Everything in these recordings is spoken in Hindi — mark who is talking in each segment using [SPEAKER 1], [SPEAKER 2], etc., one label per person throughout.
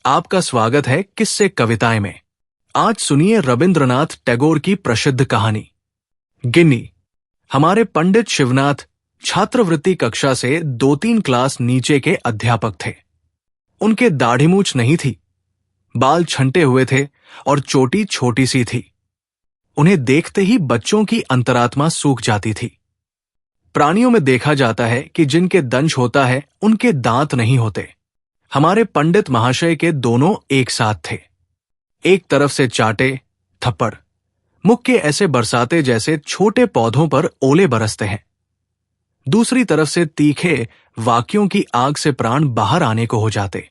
[SPEAKER 1] आपका स्वागत है किस्से कविताएं में। आज सुनिए रविंद्रनाथ टैगोर की प्रसिद्ध कहानी गिन्नी। हमारे पंडित शिवनाथ छात्रवृत्ति कक्षा से 2-3 क्लास नीचे के अध्यापक थे। उनके दाढ़ी मूछ नहीं थी, बाल छंटे हुए थे और चोटी छोटी सी थी। उन्हें देखते ही बच्चों की अंतरात्मा सूख जाती थी। प्राणियों में देखा जाता है कि जिनके दंश होता है उनके दांत नहीं होते। हमारे पंडित महाशय के दोनों एक साथ थे। एक तरफ से चाटे थप्पड़, मुख के ऐसे बरसाते जैसे छोटे पौधों पर ओले बरसते हैं। दूसरी तरफ से तीखे वाक्यों की आग से प्राण बाहर आने को हो जाते।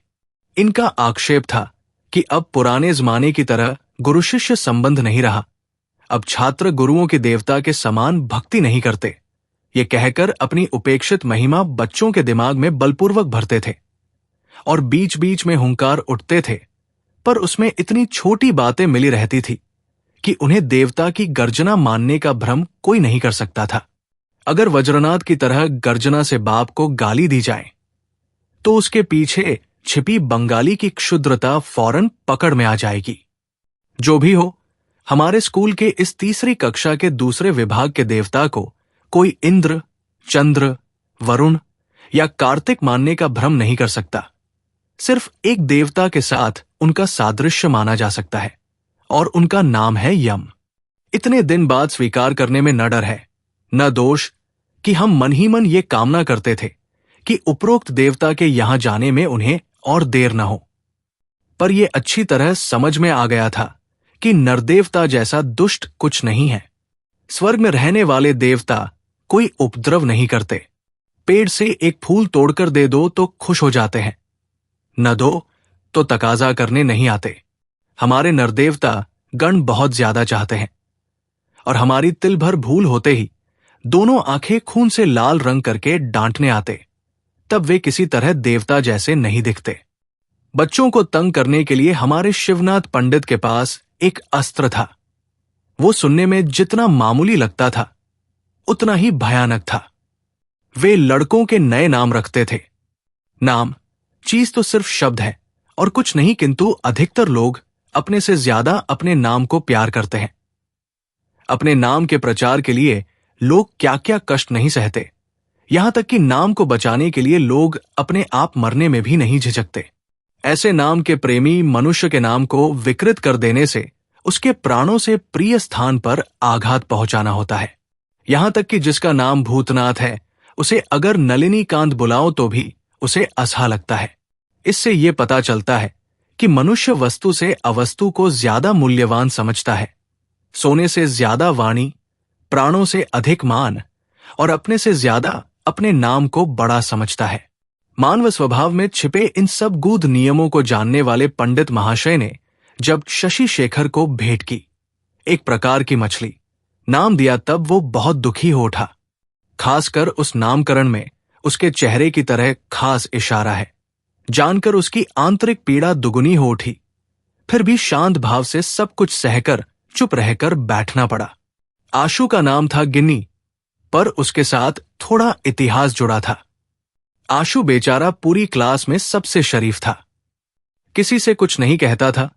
[SPEAKER 1] इनका आक्षेप था कि अब पुराने जमाने की तरह गुरु शिष्य संबंध नहीं रहा। अब छात्र गुरुओं के देवता के समान भक्ति नहीं करते। ये कहकर अपनी उपेक्षित महिमा बच्चों के दिमाग में बलपूर्वक भरते थे और बीच बीच में हुंकार उठते थे, पर उसमें इतनी छोटी बातें मिली रहती थी कि उन्हें देवता की गर्जना मानने का भ्रम कोई नहीं कर सकता था। अगर वज्रनाथ की तरह गर्जना से बाप को गाली दी जाए तो उसके पीछे छिपी बंगाली की क्षुद्रता फौरन पकड़ में आ जाएगी। जो भी हो, हमारे स्कूल के इस तीसरी कक्षा के दूसरे विभाग के देवता को कोई इंद्र, चंद्र, वरुण या कार्तिक मानने का भ्रम नहीं कर सकता। सिर्फ एक देवता के साथ उनका सादृश्य माना जा सकता है और उनका नाम है यम। इतने दिन बाद स्वीकार करने में न डर है न दोष कि हम मन ही मन ये कामना करते थे कि उपरोक्त देवता के यहां जाने में उन्हें और देर न हो। पर यह अच्छी तरह समझ में आ गया था कि नरदेवता जैसा दुष्ट कुछ नहीं है। स्वर्ग में रहने वाले देवता कोई उपद्रव नहीं करते। पेड़ से एक फूल तोड़कर दे दो तो खुश हो जाते हैं, न दो तो तकाजा करने नहीं आते। हमारे नरदेवता गण बहुत ज्यादा चाहते हैं और हमारी तिल भर भूल होते ही दोनों आंखें खून से लाल रंग करके डांटने आते। तब वे किसी तरह देवता जैसे नहीं दिखते। बच्चों को तंग करने के लिए हमारे शिवनाथ पंडित के पास एक अस्त्र था। वो सुनने में जितना मामूली लगता था उतना ही भयानक था। वे लड़कों के नए नाम रखते थे। नाम चीज तो सिर्फ शब्द है और कुछ नहीं, किंतु अधिकतर लोग अपने से ज्यादा अपने नाम को प्यार करते हैं। अपने नाम के प्रचार के लिए लोग क्या क्या कष्ट नहीं सहते। यहां तक कि नाम को बचाने के लिए लोग अपने आप मरने में भी नहीं झिझकते। ऐसे नाम के प्रेमी मनुष्य के नाम को विकृत कर देने से उसके प्राणों से प्रिय स्थान पर आघात पहुंचाना होता है। यहां तक कि जिसका नाम भूतनाथ है, उसे अगर नलिनी कांत बुलाओ तो भी उसे असहा लगता है। इससे यह पता चलता है कि मनुष्य वस्तु से अवस्तु को ज्यादा मूल्यवान समझता है। सोने से ज्यादा वाणी, प्राणों से अधिक मान और अपने से ज्यादा अपने नाम को बड़ा समझता है। मानव स्वभाव में छिपे इन सब गूढ़ नियमों को जानने वाले पंडित महाशय ने जब शशि शेखर को भेंट की, एक प्रकार की मछली, नाम दिया, तब वो बहुत दुखी हो उठा। खासकर उस नामकरण में उसके चेहरे की तरह खास इशारा है। जानकर उसकी आंतरिक पीड़ा दुगुनी हो उठी। फिर भी शांत भाव से सब कुछ सहकर चुप रहकर बैठना पड़ा। आशु का नाम था गिन्नी, पर उसके साथ थोड़ा इतिहास जुड़ा था। आशु बेचारा पूरी क्लास में सबसे शरीफ था। किसी से कुछ नहीं कहता था,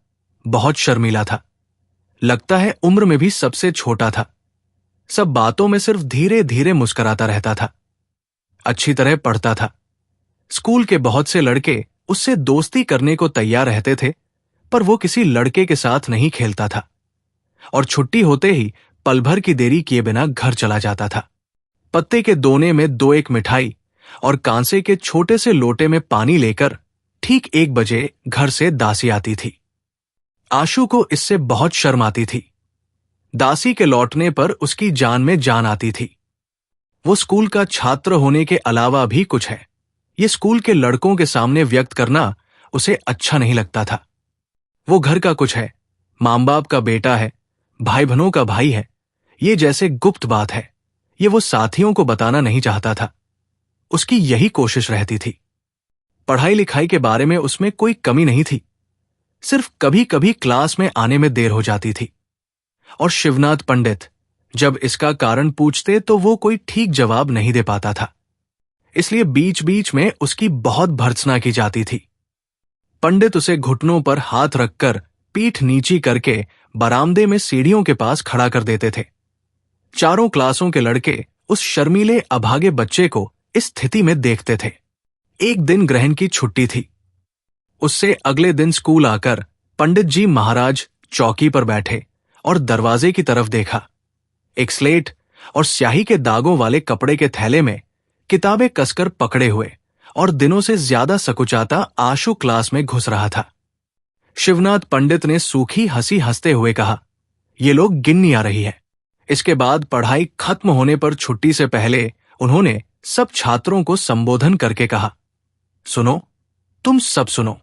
[SPEAKER 1] बहुत शर्मीला था। लगता है उम्र में भी सबसे छोटा था। सब बातों में सिर्फ धीरे धीरे मुस्कुराता रहता था। अच्छी तरह पढ़ता था। स्कूल के बहुत से लड़के उससे दोस्ती करने को तैयार रहते थे, पर वो किसी लड़के के साथ नहीं खेलता था और छुट्टी होते ही पल भर की देरी किए बिना घर चला जाता था। पत्ते के दोने में 2-1 मिठाई और कांसे के छोटे से लोटे में पानी लेकर ठीक 1 बजे घर से दासी आती थी। आशु को इससे बहुत शर्म आती थी। दासी के लौटने पर उसकी जान में जान आती थी। वो स्कूल का छात्र होने के अलावा भी कुछ है, ये स्कूल के लड़कों के सामने व्यक्त करना उसे अच्छा नहीं लगता था। वो घर का कुछ है, मां बाप का बेटा है, भाई बहनों का भाई है, ये जैसे गुप्त बात है, ये वो साथियों को बताना नहीं चाहता था। उसकी यही कोशिश रहती थी। पढ़ाई लिखाई के बारे में उसमें कोई कमी नहीं थी, सिर्फ कभी कभी क्लास में आने में देर हो जाती थी। और शिवनाथ पंडित जब इसका कारण पूछते तो वो कोई ठीक जवाब नहीं दे पाता था, इसलिए बीच बीच में उसकी बहुत भर्त्सना की जाती थी। पंडित उसे घुटनों पर हाथ रखकर पीठ नीची करके बरामदे में सीढ़ियों के पास खड़ा कर देते थे। चारों क्लासों के लड़के उस शर्मीले अभागे बच्चे को इस स्थिति में देखते थे। एक दिन ग्रहण की छुट्टी थी। उससे अगले दिन स्कूल आकर पंडित जी महाराज चौकी पर बैठे और दरवाजे की तरफ देखा। एक स्लेट और स्याही के दागों वाले कपड़े के थैले में किताबें कसकर पकड़े हुए और दिनों से ज्यादा सकुचाता आशु क्लास में घुस रहा था। शिवनाथ पंडित ने सूखी हंसी हंसते हुए कहा, ये लोग गिन्नी आ रही है। इसके बाद पढ़ाई खत्म होने पर छुट्टी से पहले उन्होंने सब छात्रों को संबोधन करके कहा, सुनो, तुम सब सुनो।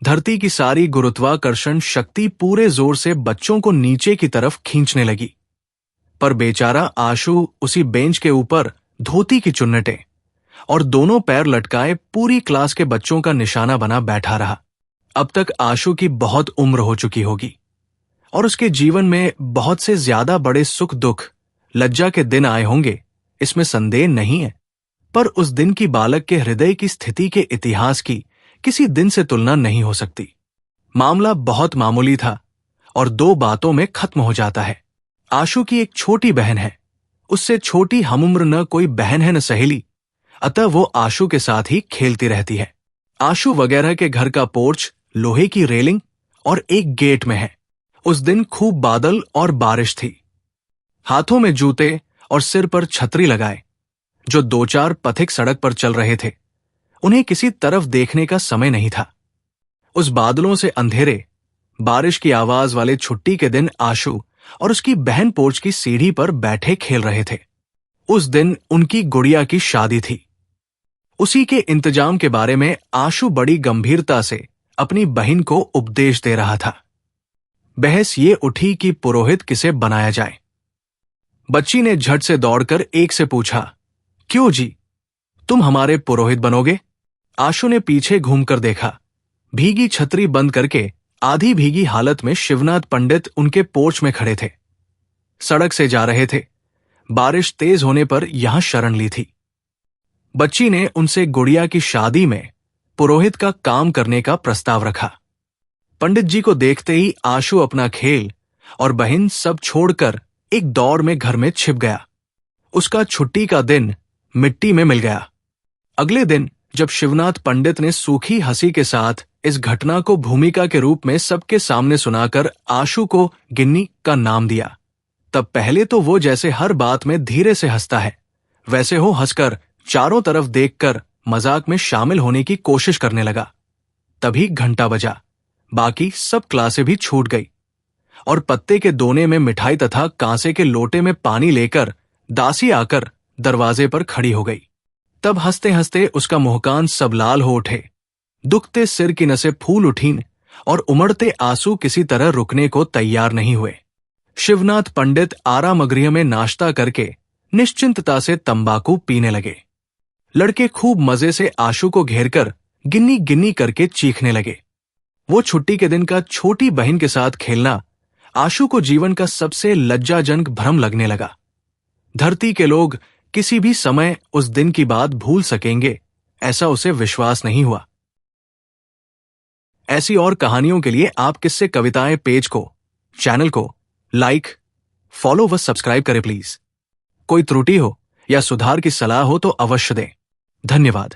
[SPEAKER 1] धरती की सारी गुरुत्वाकर्षण शक्ति पूरे जोर से बच्चों को नीचे की तरफ खींचने लगी, पर बेचारा आशु उसी बेंच के ऊपर धोती की चुन्नटें और दोनों पैर लटकाए पूरी क्लास के बच्चों का निशाना बना बैठा रहा। अब तक आशु की बहुत उम्र हो चुकी होगी और उसके जीवन में बहुत से ज्यादा बड़े सुख दुख, लज्जा के दिन आए होंगे, इसमें संदेह नहीं है। पर उस दिन की बालक के हृदय की स्थिति के इतिहास की किसी दिन से तुलना नहीं हो सकती। मामला बहुत मामूली था और दो बातों में खत्म हो जाता है। आशु की एक छोटी बहन है, उससे छोटी हमउम्र न कोई बहन है न सहेली, अतः वो आशु के साथ ही खेलती रहती है। आशु वगैरह के घर का पोर्च लोहे की रेलिंग और एक गेट में है। उस दिन खूब बादल और बारिश थी। हाथों में जूते और सिर पर छतरी लगाए जो दो चार पथिक सड़क पर चल रहे थे, उन्हें किसी तरफ देखने का समय नहीं था। उस बादलों से अंधेरे, बारिश की आवाज वाले छुट्टी के दिन आशु और उसकी बहन पोर्च की सीढ़ी पर बैठे खेल रहे थे। उस दिन उनकी गुड़िया की शादी थी। उसी के इंतजाम के बारे में आशु बड़ी गंभीरता से अपनी बहन को उपदेश दे रहा था। बहस ये उठी कि पुरोहित किसे बनाया जाए। बच्ची ने झट से दौड़कर एक से पूछा, क्यों जी, तुम हमारे पुरोहित बनोगे? आशु ने पीछे घूमकर देखा। भीगी छतरी बंद करके आधी भीगी हालत में शिवनाथ पंडित उनके पोर्च में खड़े थे। सड़क से जा रहे थे। बारिश तेज होने पर यहां शरण ली थी। बच्ची ने उनसे गुड़िया की शादी में पुरोहित का काम करने का प्रस्ताव रखा। पंडित जी को देखते ही आशु अपना खेल और बहन सब छोड़कर एक दौड़ में घर में छिप गया। उसका छुट्टी का दिन मिट्टी में मिल गया। अगले दिन जब शिवनाथ पंडित ने सूखी हंसी के साथ इस घटना को भूमिका के रूप में सबके सामने सुनाकर आशु को गिन्नी का नाम दिया, तब पहले तो वो जैसे हर बात में धीरे से हंसता है, वैसे हो हंसकर चारों तरफ देखकर मजाक में शामिल होने की कोशिश करने लगा। तभी घंटा बजा। बाकी सब क्लासें भी छूट गई और पत्ते के दोने में मिठाई तथा कांसे के लोटे में पानी लेकर दासी आकर दरवाजे पर खड़ी हो गई। तब हंसते हंसते उसका मुहकान सब लाल हो उठे। दुखते सिर की नसें फूल उठीं और उमड़ते आंसू किसी तरह रुकने को तैयार नहीं हुए। शिवनाथ पंडित आरामगृह में नाश्ता करके निश्चिंतता से तंबाकू पीने लगे। लड़के खूब मजे से आशु को घेरकर गिन्नी गिन्नी करके चीखने लगे। वो छुट्टी के दिन का छोटी बहन के साथ खेलना आशु को जीवन का सबसे लज्जाजनक भ्रम लगने लगा। धरती के लोग किसी भी समय उस दिन की बात भूल सकेंगे, ऐसा उसे विश्वास नहीं हुआ। ऐसी और कहानियों के लिए आप किससे कविताएं पेज को, चैनल को लाइक, फॉलो व सब्सक्राइब करें प्लीज। कोई त्रुटि हो या सुधार की सलाह हो तो अवश्य दें। धन्यवाद।